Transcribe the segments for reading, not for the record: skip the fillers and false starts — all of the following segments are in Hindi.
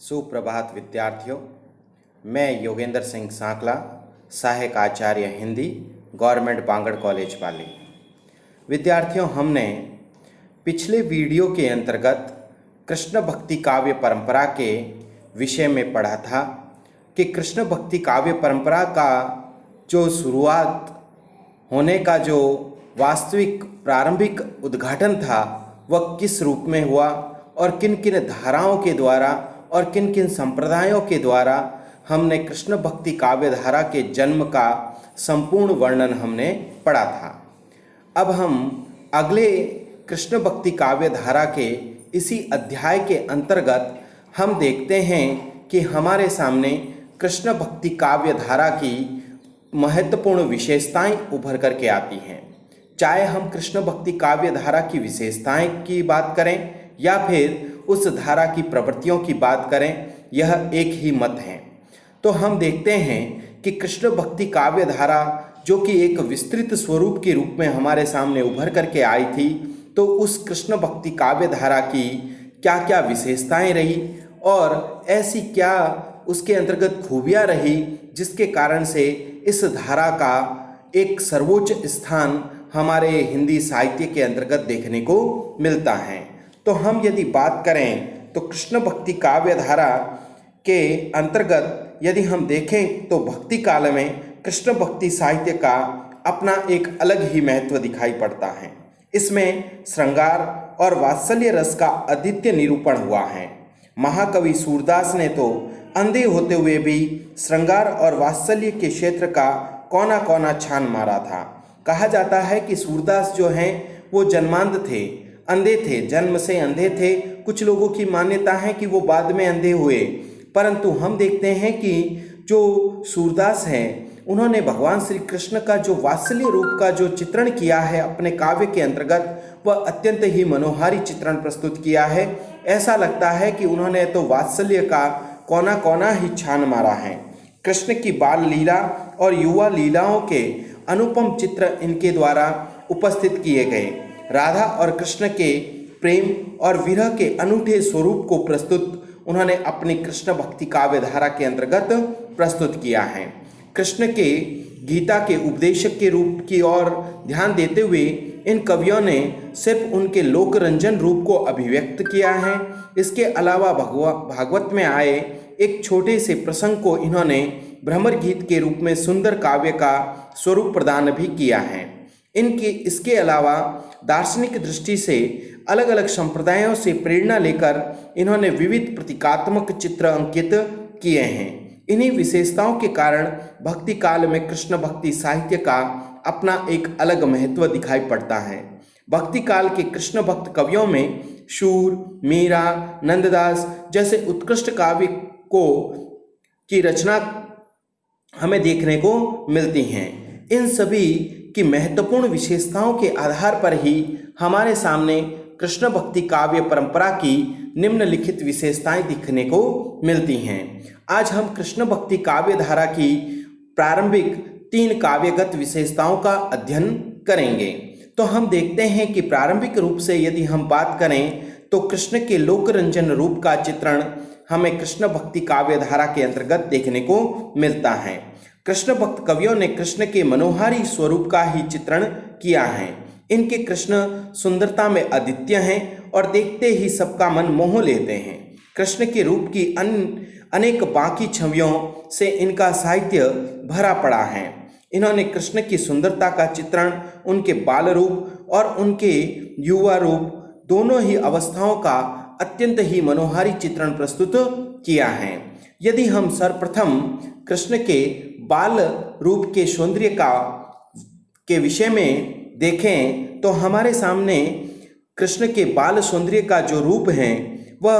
सुप्रभात विद्यार्थियों, मैं योगेंद्र सिंह सांकला, सहायक आचार्य हिंदी, गवर्नमेंट बांगड़ कॉलेज पाली। विद्यार्थियों, हमने पिछले वीडियो के अंतर्गत कृष्ण भक्ति काव्य परंपरा के विषय में पढ़ा था कि कृष्ण भक्ति काव्य परंपरा का जो शुरुआत होने का जो वास्तविक प्रारंभिक उद्घाटन था वह किस रूप में हुआ और किन किन धाराओं के द्वारा और किन किन संप्रदायों के द्वारा हमने कृष्ण भक्ति काव्य धारा के जन्म का संपूर्ण वर्णन हमने पढ़ा था। अब हम अगले कृष्ण भक्ति काव्य धारा के इसी अध्याय के अंतर्गत हम देखते हैं कि हमारे सामने कृष्ण भक्ति काव्य धारा की महत्वपूर्ण विशेषताएं उभर करके आती हैं। चाहे हम कृष्ण भक्ति काव्य धारा की विशेषताएं की बात करें या फिर उस धारा की प्रवृत्तियों की बात करें, यह एक ही मत है। तो हम देखते हैं कि कृष्ण भक्ति काव्य धारा जो कि एक विस्तृत स्वरूप के रूप में हमारे सामने उभर करके आई थी, तो उस कृष्ण भक्ति काव्य धारा की क्या क्या विशेषताएं रही और ऐसी क्या उसके अंतर्गत खूबियाँ रही जिसके कारण से इस धारा का एक सर्वोच्च स्थान हमारे हिंदी साहित्य के अंतर्गत देखने को मिलता है। तो हम यदि बात करें तो कृष्ण भक्ति काव्य धारा के अंतर्गत यदि हम देखें तो भक्ति काल में कृष्ण भक्ति साहित्य का अपना एक अलग ही महत्व दिखाई पड़ता है। इसमें श्रृंगार और वात्सल्य रस का अद्वितीय निरूपण हुआ है। महाकवि सूरदास ने तो अंधे होते हुए भी श्रृंगार और वात्सल्य के क्षेत्र का कोना कोना छान मारा था। कहा जाता है कि सूरदास जो हैं वो जन्मांध थे, अंधे थे, जन्म से अंधे थे। कुछ लोगों की मान्यता है कि वो बाद में अंधे हुए, परंतु हम देखते हैं कि जो सूरदास हैं उन्होंने भगवान श्री कृष्ण का जो वात्सल्य रूप का जो चित्रण किया है अपने काव्य के अंतर्गत, वह अत्यंत ही मनोहारी चित्रण प्रस्तुत किया है। ऐसा लगता है कि उन्होंने तो वात्सल्य का कोना कोना ही छान मारा है। कृष्ण की बाल लीला और युवा लीलाओं के अनुपम चित्र इनके द्वारा उपस्थित किए गए। राधा और कृष्ण के प्रेम और विरह के अनूठे स्वरूप को प्रस्तुत उन्होंने अपनी कृष्ण भक्ति काव्य धारा के अंतर्गत प्रस्तुत किया है। कृष्ण के गीता के उपदेशक के रूप की ओर ध्यान देते हुए इन कवियों ने सिर्फ उनके लोक रंजन रूप को अभिव्यक्त किया है। इसके अलावा भागवत में आए एक छोटे से प्रसंग को इन्होंने भ्रमर गीत के रूप में सुंदर काव्य का स्वरूप प्रदान भी किया है। इसके अलावा दार्शनिक दृष्टि से अलग अलग संप्रदायों से प्रेरणा लेकर इन्होंने विविध प्रतीकात्मक चित्र अंकित किए हैं। इन्हीं विशेषताओं के कारण भक्ति काल में कृष्ण भक्ति साहित्य का अपना एक अलग महत्व दिखाई पड़ता है। भक्ति काल के कृष्ण भक्त कवियों में शूर, मीरा, नंददास जैसे उत्कृष्ट काव्य की रचना हमें देखने को मिलती हैं। इन सभी की महत्वपूर्ण विशेषताओं के आधार पर ही हमारे सामने कृष्ण भक्ति काव्य परंपरा की निम्नलिखित विशेषताएं दिखने को मिलती हैं। आज हम कृष्ण भक्ति काव्य धारा की प्रारंभिक 3 काव्यगत विशेषताओं का अध्ययन करेंगे। तो हम देखते हैं कि प्रारंभिक रूप से यदि हम बात करें तो कृष्ण के लोकरंजन रूप का चित्रण हमें कृष्ण भक्ति काव्य धारा के अंतर्गत देखने को मिलता है। कृष्ण भक्त कवियों ने कृष्ण के मनोहारी स्वरूप का ही चित्रण किया है। इनके कृष्ण सुंदरता में अद्वितीय हैं और देखते ही सबका मन मोह लेते हैं। कृष्ण के रूप की अनेक बाकी छवियों से इनका साहित्य भरा पड़ा है। इन्होंने कृष्ण की सुंदरता का चित्रण उनके बाल रूप और उनके युवा रूप दोनों ही अवस्थाओं का अत्यंत ही मनोहारी चित्रण प्रस्तुत किया है। यदि हम सर्वप्रथम कृष्ण के बाल रूप के सौंदर्य के विषय में देखें तो हमारे सामने कृष्ण के बाल सौंदर्य का जो रूप है वह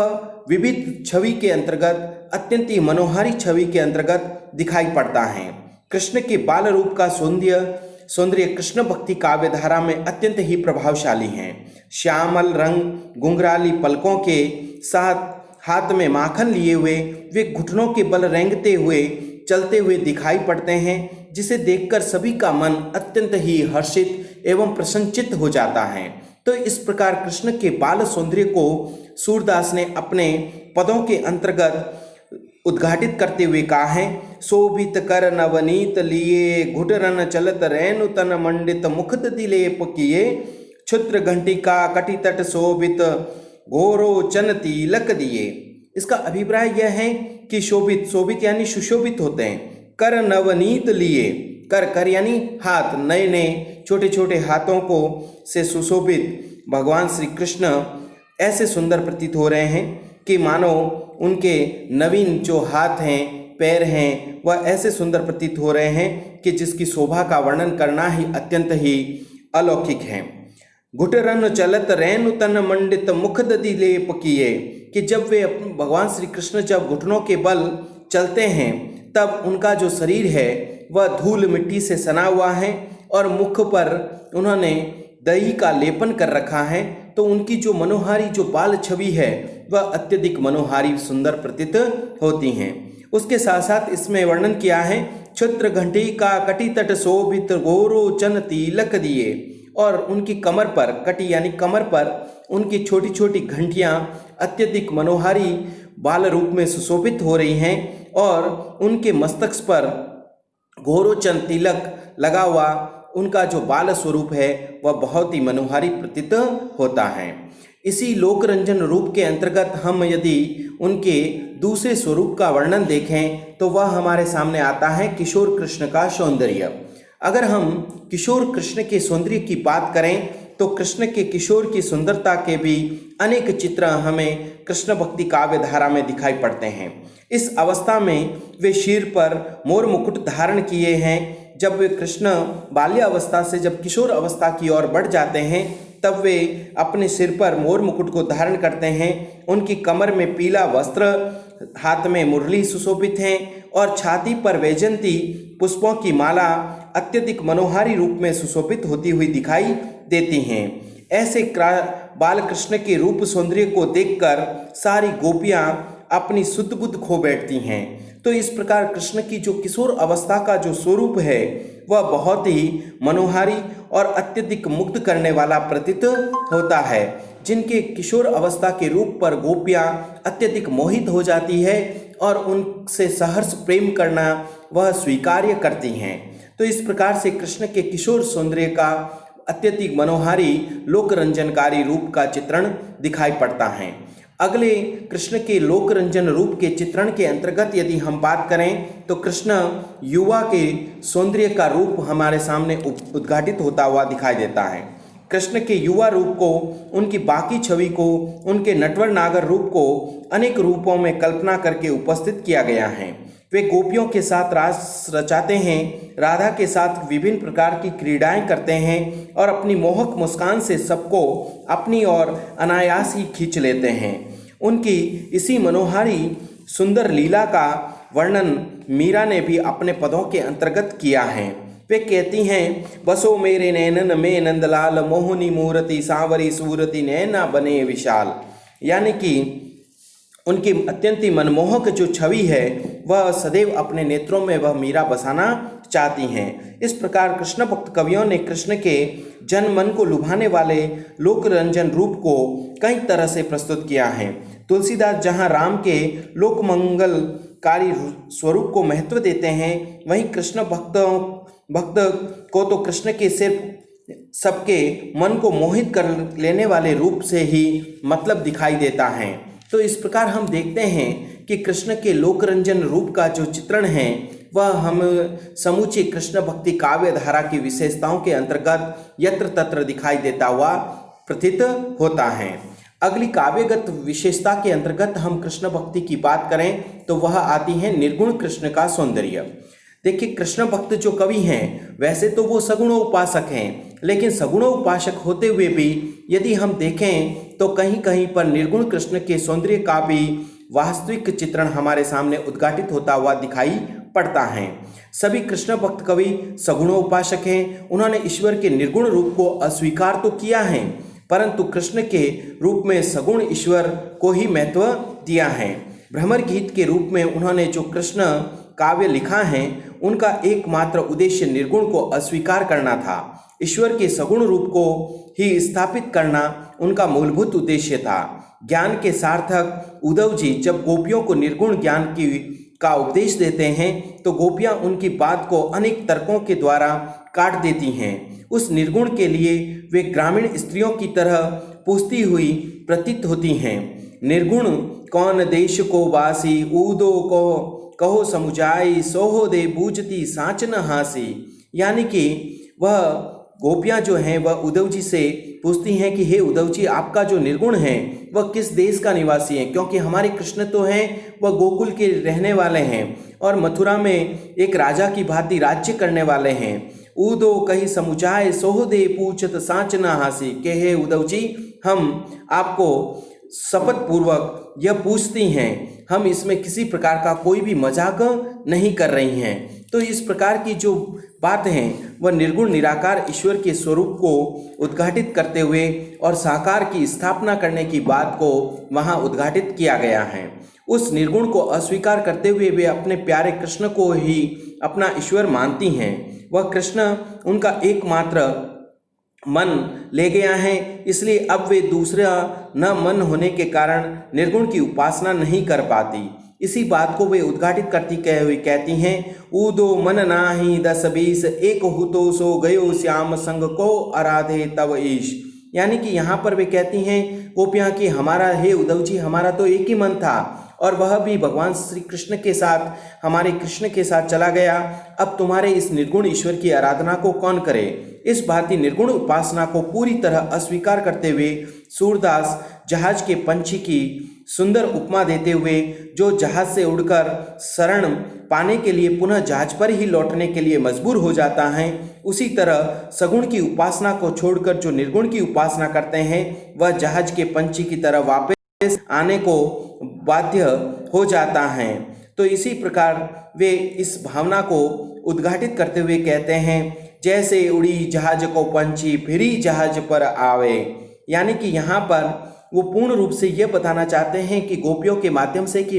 विविध छवि के अंतर्गत अत्यंत ही मनोहारी छवि के अंतर्गत दिखाई पड़ता है। कृष्ण के बाल रूप का सौंदर्य कृष्ण भक्ति काव्य धारा में अत्यंत ही प्रभावशाली है। श्यामल रंग, घुंघराली पलकों के साथ हाथ में माखन लिए हुए वे घुटनों के बल रेंगते हुए चलते हुए दिखाई पड़ते हैं, जिसे देखकर सभी का मन अत्यंत ही हर्षित एवं प्रसन्नचित्त हो जाता है। तो इस प्रकार कृष्ण के बाल सौंदर्य को सूरदास ने अपने पदों के अंतर्गत उद्घाटित करते हुए कहा है, शोभित कर नवनीत लिए, घुटरन चलत रैनु तन मंडित, मुखद दिलेप किए, क्षुद्र घंटिका कटि तट शोभित, घोरोचन तिलक दिए। इसका अभिप्राय यह है कि शोभित, शोभित यानी सुशोभित होते हैं, कर नवनीत लिए, कर यानी हाथ, नए नए छोटे छोटे हाथों को से सुशोभित भगवान श्री कृष्ण ऐसे सुंदर प्रतीत हो रहे हैं कि मानो उनके नवीन जो हाथ हैं, पैर हैं, वह ऐसे सुंदर प्रतीत हो रहे हैं कि जिसकी शोभा का वर्णन करना ही अत्यंत ही अलौकिक है। घुटरन चलत रैनु तन मंडित, मुखद दिलेप किए, कि जब वे भगवान श्री कृष्ण जब घुटनों के बल चलते हैं तब उनका जो शरीर है वह धूल मिट्टी से सना हुआ है और मुख पर उन्होंने दही का लेपन कर रखा है, तो उनकी जो मनोहारी जो बाल छवि है वह अत्यधिक मनोहारी सुंदर प्रतीत होती हैं। उसके साथ साथ इसमें वर्णन किया है, क्षुद्र घंटी का कटि तट शोभित, घोरोचन तिलक दिए, और उनकी कमर पर, कटी यानी कमर पर उनकी छोटी छोटी घंटियाँ अत्यधिक मनोहारी बाल रूप में सुशोभित हो रही हैं और उनके मस्तक पर घोरोचन तिलक लगा हुआ उनका जो बाल स्वरूप है वह बहुत ही मनोहारी प्रतीत होता है। इसी लोकरंजन रूप के अंतर्गत हम यदि उनके दूसरे स्वरूप का वर्णन देखें तो वह हमारे सामने आता है किशोर कृष्ण का सौंदर्य। अगर हम किशोर कृष्ण के सौंदर्य की बात करें तो कृष्ण के किशोर की सुंदरता के भी अनेक चित्र हमें कृष्ण भक्ति काव्य धारा में दिखाई पड़ते हैं। इस अवस्था में वे सिर पर मोर मुकुट धारण किए हैं। जब वे कृष्ण बाल्यावस्था से जब किशोर अवस्था की ओर बढ़ जाते हैं तब वे अपने सिर पर मोर मुकुट को धारण करते हैं। उनकी कमर में पीला वस्त्र, हाथ में मुरली सुशोभित हैं और छाती पर वैजंती पुष्पों की माला अत्यधिक मनोहारी रूप में सुशोभित होती हुई दिखाई देती हैं। ऐसे बाल कृष्ण के रूप सौंदर्य को देखकर सारी गोपियां अपनी सुध बुद्ध खो बैठती हैं। तो इस प्रकार कृष्ण की जो किशोर अवस्था का जो स्वरूप है वह बहुत ही मनोहारी और अत्यधिक मुग्ध करने वाला प्रतीत होता है, जिनके किशोर अवस्था के रूप पर गोपियां अत्यधिक मोहित हो जाती है और उनसे सहर्ष प्रेम करना वह स्वीकार्य करती हैं। तो इस प्रकार से कृष्ण के किशोर सौंदर्य का अत्यधिक मनोहारी लोकरंजनकारी रूप का चित्रण दिखाई पड़ता है। अगले कृष्ण के लोकरंजन रूप के चित्रण के अंतर्गत यदि हम बात करें तो कृष्ण युवा के सौंदर्य का रूप हमारे सामने उद्घाटित होता हुआ दिखाई देता है। कृष्ण के युवा रूप को, उनकी बाकी छवि को, उनके नटवर नागर रूप को अनेक रूपों में कल्पना करके उपस्थित किया गया है। वे गोपियों के साथ रास रचाते हैं, राधा के साथ विभिन्न प्रकार की क्रीड़ाएं करते हैं और अपनी मोहक मुस्कान से सबको अपनी ओर अनायास ही खींच लेते हैं। उनकी इसी मनोहारी सुंदर लीला का वर्णन मीरा ने भी अपने पदों के अंतर्गत किया है। वे कहती हैं, बसो मेरे नैनन में नंदलाल, मोहनी मूर्ति सांवरी सूरति, नैना बने विशाल। यानी कि उनकी अत्यंत ही मनमोहक जो छवि है वह सदैव अपने नेत्रों में वह मीरा बसाना चाहती हैं। इस प्रकार कृष्ण भक्त कवियों ने कृष्ण के जन मन को लुभाने वाले लोकरंजन रूप को कई तरह से प्रस्तुत किया है। तुलसीदास जहाँ राम के लोकमंगलकारी स्वरूप को महत्व देते हैं, वहीं कृष्ण भक्त को तो कृष्ण के सिर्फ सबके मन को मोहित कर लेने वाले रूप से ही मतलब दिखाई देता है। तो इस प्रकार हम देखते हैं कि कृष्ण के लोकरंजन रूप का जो चित्रण है वह हम समूचे कृष्ण भक्ति काव्य धारा की विशेषताओं के अंतर्गत यत्र तत्र दिखाई देता हुआ प्रतीत होता है। अगली काव्यगत विशेषता के अंतर्गत हम कृष्ण भक्ति की बात करें तो वह आती है निर्गुण कृष्ण का सौंदर्य। देखिए, कृष्ण भक्त जो कवि हैं वैसे तो वो सगुण उपासक हैं, लेकिन सगुण उपासक होते हुए भी यदि हम देखें तो कहीं कहीं पर निर्गुण कृष्ण के सौंदर्य का भी वास्तविक चित्रण हमारे सामने उद्घाटित होता हुआ दिखाई पड़ता है। सभी कृष्ण भक्त कवि सगुण उपासक हैं। उन्होंने ईश्वर के निर्गुण रूप को अस्वीकार तो किया है, परंतु कृष्ण के रूप में सगुण ईश्वर को ही महत्व दिया है। भ्रमर गीत के रूप में उन्होंने जो कृष्ण काव्य लिखा है उनका एकमात्र उद्देश्य निर्गुण को अस्वीकार करना था। ईश्वर के सगुण रूप को ही स्थापित करना उनका मूलभूत उद्देश्य था। ज्ञान के सार्थक उद्धव जी जब गोपियों को निर्गुण ज्ञान का उपदेश देते हैं तो गोपियां उनकी बात को अनेक तर्कों के द्वारा काट देती हैं। उस निर्गुण के लिए वे ग्रामीण स्त्रियों की तरह पूछती हुई प्रतीत होती हैं। निर्गुण कौन देश को वासी, ऊदो को कहो समुझाई, सोहो दे बूझती साँच न हासी। यानी कि वह गोपियाँ जो हैं वह उद्धव जी से पूछती हैं कि हे उद्धव जी, आपका जो निर्गुण है वह किस देश का निवासी है, क्योंकि हमारे कृष्ण तो हैं वह गोकुल के रहने वाले हैं और मथुरा में एक राजा की भांति राज्य करने वाले हैं। ऊदो कही समुझाए, सोह दे पूछत साँच न हासी। के हे उद्धव जी, हम आपको शपथ पूर्वक यह पूछती हैं, हम इसमें किसी प्रकार का कोई भी मजाक नहीं कर रही हैं। तो इस प्रकार की जो बात है वह निर्गुण निराकार ईश्वर के स्वरूप को उद्घाटित करते हुए और साकार की स्थापना करने की बात को वहाँ उद्घाटित किया गया है। उस निर्गुण को अस्वीकार करते हुए वे अपने प्यारे कृष्ण को ही अपना ईश्वर मानती हैं। वह कृष्ण उनका एकमात्र मन ले गया है, इसलिए अब वे दूसरा न मन होने के कारण निर्गुण की उपासना नहीं कर पाती। इसी बात को वे उद्घाटित करती कहती हैं, ऊदो मन नाही 10-20, एक हुतो सो गयो श्याम संग को आराधे तव ईश। यानी कि यहाँ पर वे कहती हैं गोपियाँ कि हमारा, हे उद्धव जी, हमारा तो एक ही मन था और वह भी भगवान श्री कृष्ण के साथ, हमारे कृष्ण के साथ चला गया। अब तुम्हारे इस निर्गुण ईश्वर की आराधना को कौन करे। इस भांति निर्गुण उपासना को पूरी तरह अस्वीकार करते हुए सूरदास जहाज के पंछी की सुंदर उपमा देते हुए जो जहाज से उड़कर शरण पाने के लिए पुनः जहाज पर ही लौटने के लिए मजबूर हो जाता है, उसी तरह सगुण की उपासना को छोड़कर जो निर्गुण की उपासना करते हैं वह जहाज के पंछी की तरह वापस आने को बाध्य हो जाता है। तो इसी प्रकार वे इस भावना को उद्घाटित करते हुए कहते हैं, जैसे उड़ी जहाज को पंछी फिरी जहाज पर आवे। यानी कि यहाँ पर वो पूर्ण रूप से यह बताना चाहते हैं कि गोपियों के माध्यम से कि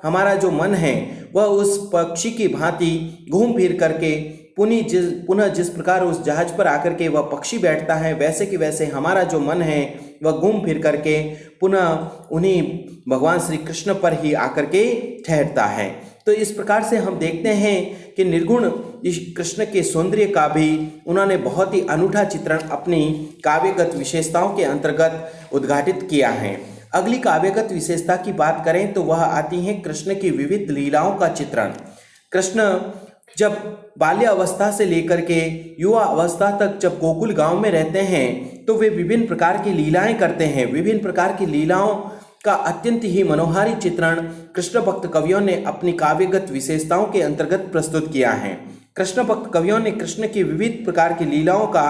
हमारा जो मन है वह उस पक्षी की भांति घूम फिर करके पुनः जिस प्रकार उस जहाज पर आकर के वह पक्षी बैठता है, वैसे कि वैसे हमारा जो मन है वह घूम फिर करके पुनः उन्हीं भगवान श्री कृष्ण पर ही आकर के ठहरता है। तो इस प्रकार से हम देखते हैं कि निर्गुण कृष्ण के सौंदर्य का भी उन्होंने बहुत ही अनूठा चित्रण अपनी काव्यगत विशेषताओं के अंतर्गत उद्घाटित किया है। अगली काव्यगत विशेषता की बात करें तो वह आती है कृष्ण की विविध लीलाओं का चित्रण। कृष्ण जब बाल्य अवस्था से लेकर के युवा अवस्था तक जब गोकुल गांव में रहते हैं तो वे विभिन्न प्रकार की लीलाएं करते हैं। विभिन्न प्रकार की लीलाओं का अत्यंत ही मनोहारी चित्रण कृष्ण भक्त कवियों ने अपनी काव्यगत विशेषताओं के अंतर्गत प्रस्तुत किया है। कृष्ण भक्त कवियों ने कृष्ण की विविध प्रकार की लीलाओं का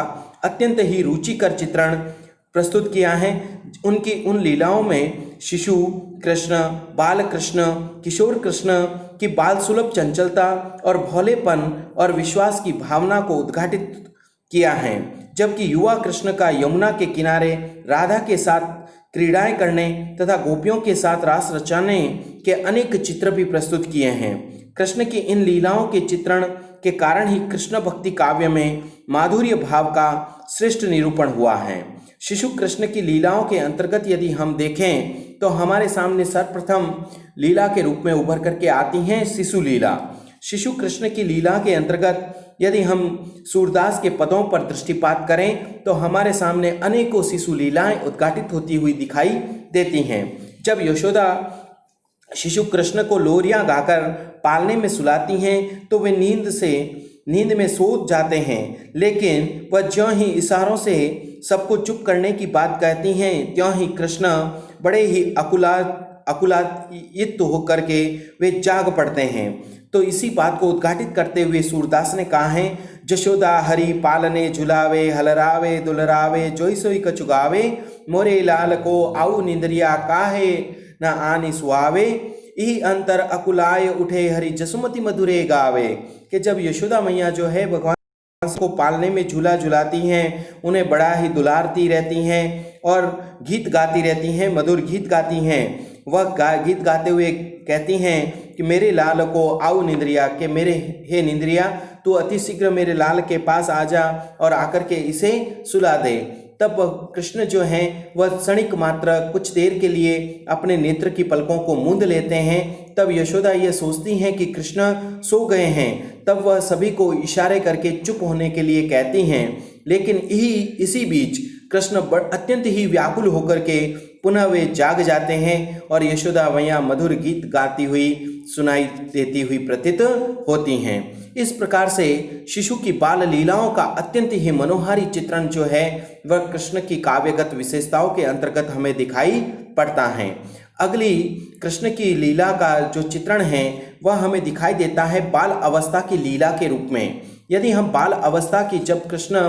अत्यंत ही रुचिकर चित्रण प्रस्तुत किया है। उनकी उन लीलाओं में शिशु कृष्ण, बाल कृष्ण, किशोर कृष्ण की बाल सुलभ चंचलता और भोलेपन और विश्वास की भावना को उद्घाटित किया है, जबकि युवा कृष्ण का यमुना के किनारे राधा के साथ क्रीड़ाएं करने तथा गोपियों के साथ रास रचाने के अनेक चित्र भी प्रस्तुत किए हैं। कृष्ण की इन लीलाओं के चित्रण के कारण ही कृष्ण भक्ति काव्य में माधुर्य भाव का श्रेष्ठ निरूपण हुआ है। शिशु कृष्ण की लीलाओं के अंतर्गत यदि हम देखें तो हमारे सामने सर्वप्रथम लीला के रूप में उभर करके आती हैं शिशु लीला। शिशु कृष्ण की लीला के अंतर्गत यदि हम सूरदास के पदों पर दृष्टिपात करें तो हमारे सामने अनेकों शिशु लीलाएं उद्घाटित होती हुई दिखाई देती हैं। जब यशोदा शिशु कृष्ण को लोरियां गाकर पालने में सुलाती हैं तो वे नींद में सो जाते हैं, लेकिन वह ज्यों ही इशारों से सबको चुप करने की बात कहती हैं त्यों ही कृष्ण बड़े ही अकुलायित होकर के वे जाग पड़ते हैं। तो इसी बात को उद्घाटित करते हुए सूरदास ने कहा है, जशोदा हरि पालने झुलावे, हलरावे दुलरावे, जोई सोई कचुगावे, मोरे लाल को आऊ निंद्रिया काहे न आनी सुहावे, यही अंतर अकुलाय उठे हरि जसुमति मधुरे गावे। कि जब यशोदा मैया जो है भगवान को पालने में झूला झुलाती हैं, उन्हें बड़ा ही दुलारती रहती हैं और गीत गाती रहती हैं, मधुर गीत गाती हैं। वह गीत गाते हुए कहती हैं कि मेरे लाल को आऊ निंद्रिया, के मेरे हे निंद्रिया तू अति शीघ्र मेरे लाल के पास आ जा और आकर के इसे सुला दे। तब कृष्ण जो हैं वह क्षणिक मात्र कुछ देर के लिए अपने नेत्र की पलकों को मूंद लेते हैं। तब यशोदा ये सोचती हैं कि कृष्ण सो गए हैं। तब वह सभी को इशारे करके चुप होने के लिए कहती हैं, लेकिन इसी बीच कृष्ण अत्यंत ही व्याकुल होकर के पुनः वे जाग जाते हैं और यशोदा मैया मधुर गीत गाती हुई सुनाई देती हुई प्रतीत होती हैं। इस प्रकार से शिशु की बाल लीलाओं का अत्यंत ही मनोहारी चित्रण जो है वह कृष्ण की काव्यगत विशेषताओं के अंतर्गत हमें दिखाई पड़ता है। अगली कृष्ण की लीला का जो चित्रण है वह हमें दिखाई देता है बाल अवस्था की लीला के रूप में। यदि हम बाल अवस्था की जब कृष्ण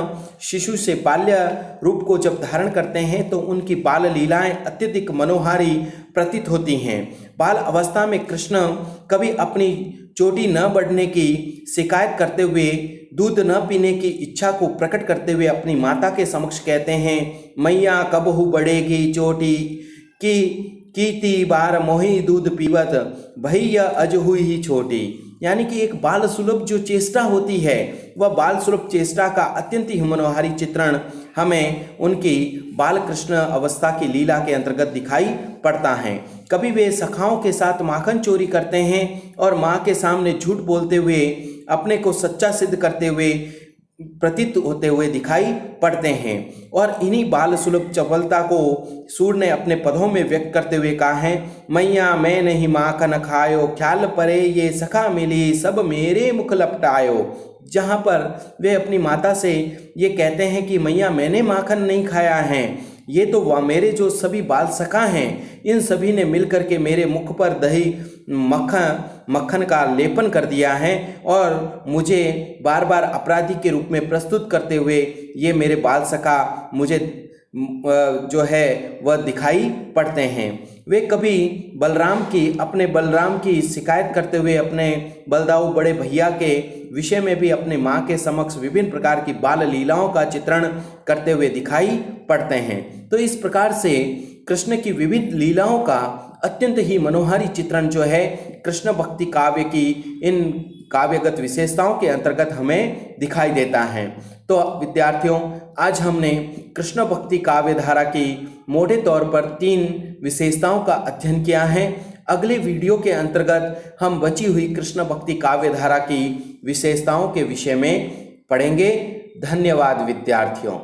शिशु से बाल्य रूप को जब धारण करते हैं तो उनकी बाल लीलाएं अत्यधिक मनोहारी प्रतीत होती हैं। बाल अवस्था में कृष्ण कभी अपनी चोटी न बढ़ने की शिकायत करते हुए, दूध न पीने की इच्छा को प्रकट करते हुए अपनी माता के समक्ष कहते हैं, मैया कबहू बढ़ेगी चोटी कीती बार मोही दूध पीवत भैया अजहु ही छोटी। यानी कि एक बाल सुलभ जो चेष्टा होती है वह बाल सुलभ चेष्टा का अत्यंत ही मनोहारी चित्रण हमें उनकी बाल कृष्ण अवस्था की लीला के अंतर्गत दिखाई पड़ता है। कभी वे सखाओं के साथ माखन चोरी करते हैं और माँ के सामने झूठ बोलते हुए अपने को सच्चा सिद्ध करते हुए प्रतीत होते हुए दिखाई पड़ते हैं। और इन्हीं बाल सुलभ चपलता को सूर ने अपने पदों में व्यक्त करते हुए कहा है, मैया मैं नहीं माखन खायो ख्याल परे ये सखा मिली सब मेरे मुख लपटायो। जहाँ पर वे अपनी माता से ये कहते हैं कि मैया मैंने माखन नहीं खाया है, ये तो वह मेरे जो सभी बाल सखा हैं इन सभी ने मिलकर के मेरे मुख पर दही मक्खन का लेपन कर दिया है और मुझे बार बार अपराधी के रूप में प्रस्तुत करते हुए ये मेरे बाल सखा मुझे जो है वह दिखाई पड़ते हैं। वे कभी अपने बलराम की शिकायत करते हुए अपने बलदाऊ बड़े भैया के विषय में भी अपने माँ के समक्ष विभिन्न प्रकार की बाल लीलाओं का चित्रण करते हुए दिखाई पड़ते हैं। तो इस प्रकार से कृष्ण की विविध लीलाओं का अत्यंत ही मनोहारी चित्रण जो है कृष्ण भक्ति काव्य की इन काव्यगत विशेषताओं के अंतर्गत हमें दिखाई देता है। तो विद्यार्थियों, आज हमने कृष्ण भक्ति काव्य धारा की मोटे तौर पर 3 विशेषताओं का अध्ययन किया है। अगले वीडियो के अंतर्गत हम बची हुई कृष्ण भक्ति काव्य धारा की विशेषताओं के विषय में पढ़ेंगे। धन्यवाद विद्यार्थियों।